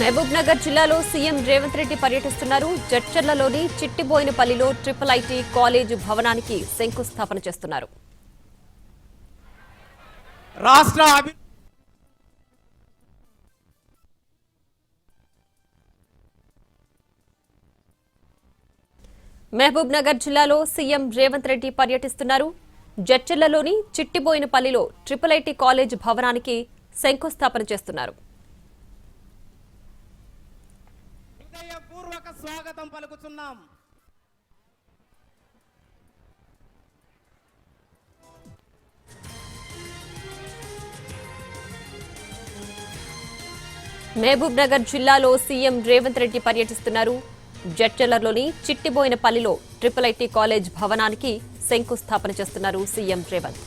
మహబూబ్ నగర్ జిల్లాలో సీఎం రేవంత్ రెడ్డి పర్యటిస్తున్నారు. జడ్చర్లలోని చిట్టిబోయినపల్లిలో IIT college భవనానికి శంకుస్థాపన చేస్తున్నారు. మహబూబ్ నగర్ జిల్లాలో సీఎం రేవంత్ రెడ్డి పర్యటిస్తున్నారు. జడ్చర్లలోని చిట్టిబోయినపల్లిలో ఐఐటీ కాలేజ్ భవనానికి శంకుస్థాపన చేస్తున్నారు. పూర్వక స్వాగతం పలుకుతున్నాం. మహబూబ్ నగర్ జిల్లాలో సీఎం రేవంత్ రెడ్డి పర్యటిస్తున్నారు. జడ్చర్లలోని చిట్టిబోయినపల్లిలో ఐఐటీ కాలేజ్ భవనానికి శంకుస్థాపన చేస్తున్నారు సీఎం రేవంత్.